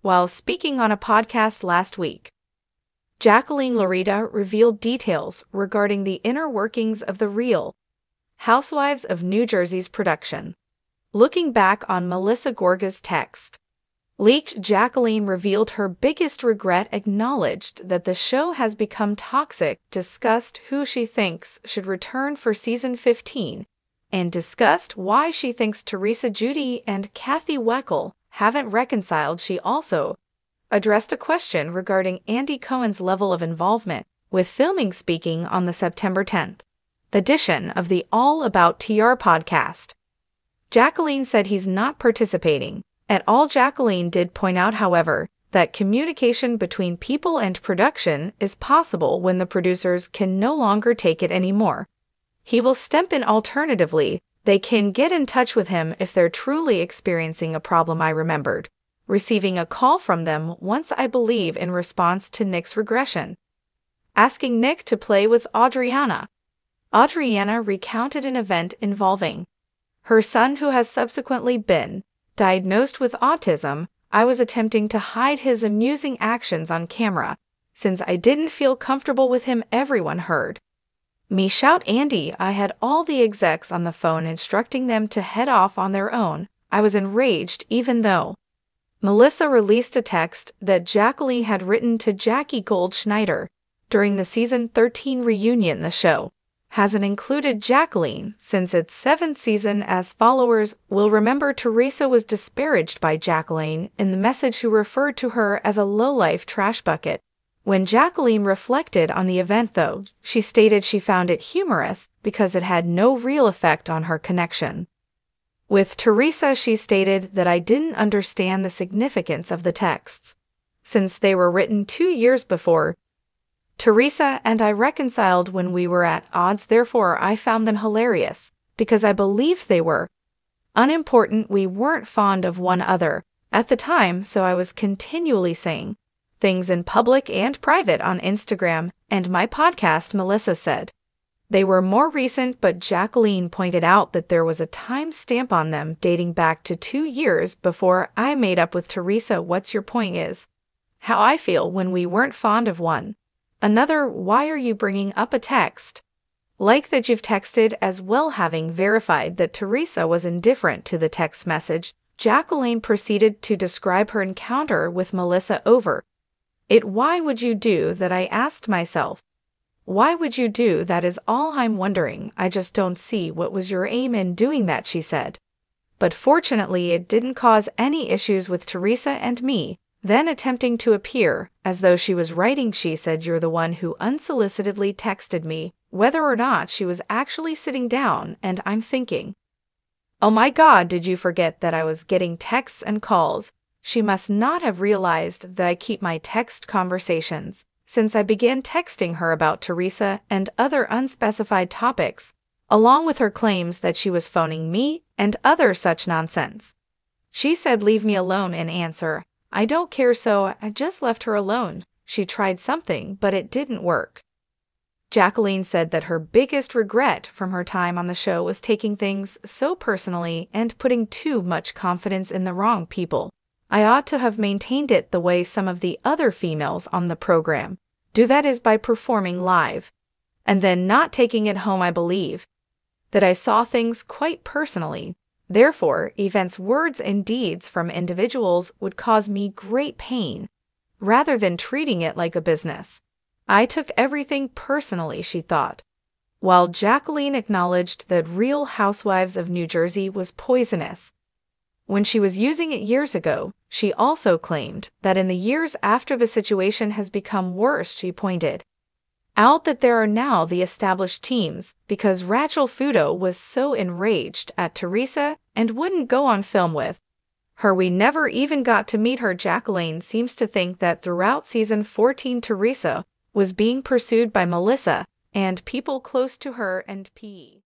while speaking on a podcast last week. Jacqueline Laurita revealed details regarding the inner workings of the Real Housewives of New Jersey's production. Looking back on Melissa Gorga's text, leaked, Jacqueline revealed her biggest regret, acknowledged that the show has become toxic, discussed who she thinks should return for season 15, and discussed why she thinks Teresa, Giudice, and Kathy Weckel haven't reconciled. She also addressed a question regarding Andy Cohen's level of involvement with filming, speaking on the September 10th edition of the All About TR podcast. Jacqueline said he's not participating at all. Jacqueline did point out, however, that communication between people and production is possible when the producers can no longer take it anymore. He will step in. Alternatively, they can get in touch with him if they're truly experiencing a problem. I remembered receiving a call from them once, I believe, in response to Nick's regression, asking Nick to play with Adriana. Adriana recounted an event involving her son, who has subsequently been diagnosed with autism. I was attempting to hide his amusing actions on camera since I didn't feel comfortable with him. Everyone heard me shout Andy. I had all the execs on the phone instructing them to head off on their own. I was enraged, even though Melissa released a text that Jacqueline had written to Jackie Goldschneider during the season 13 reunion. The show hasn't included Jacqueline since its 7th season. As followers will remember, Teresa was disparaged by Jacqueline in the message, who referred to her as a lowlife trash bucket. When Jacqueline reflected on the event, though, she stated she found it humorous because it had no real effect on her connection with Teresa. She stated that I didn't understand the significance of the texts since they were written 2 years before Teresa and I reconciled when we were at odds. Therefore, I found them hilarious because I believed they were unimportant. We weren't fond of one another at the time, so I was continually saying things in public and private on Instagram and my podcast, Melissa said. They were more recent, but Jacqueline pointed out that there was a time stamp on them dating back to 2 years before I made up with Teresa. What's your point? Is how I feel when we weren't fond of one another. Why are you bringing up a text like that you've texted as well? Having verified that Teresa was indifferent to the text message, Jacqueline proceeded to describe her encounter with Melissa over it. Why would you do that? I asked myself. Why would you do that is all I'm wondering. I just don't see what was your aim in doing that, she said. But fortunately, it didn't cause any issues with Teresa and me. Then, attempting to appear as though she was writing, she said, "You're the one who unsolicitedly texted me," whether or not she was actually sitting down. And I'm thinking, oh my God, did you forget that I was getting texts and calls? She must not have realized that I keep my text conversations since I began texting her about Teresa and other unspecified topics, along with her claims that she was phoning me and other such nonsense. She said, "Leave me alone." In answer, I don't care, so I just left her alone. She tried something, but it didn't work. Jacqueline said that her biggest regret from her time on the show was taking things so personally and putting too much confidence in the wrong people. I ought to have maintained it the way some of the other females on the program do, that is by performing live and then not taking it home. I believe that I saw things quite personally. Therefore, events, words, and deeds from individuals would cause me great pain. Rather than treating it like a business, I took everything personally, she thought. While Jacqueline acknowledged that Real Housewives of New Jersey was poisonous when she was using it years ago, she also claimed that in the years after the situation has become worse. She pointed out that there are now the established teams because Rachel Fudo was so enraged at Teresa and wouldn't go on film with her. We never even got to meet her. Jacqueline seems to think that throughout season 14, Teresa was being pursued by Melissa and people close to her and P.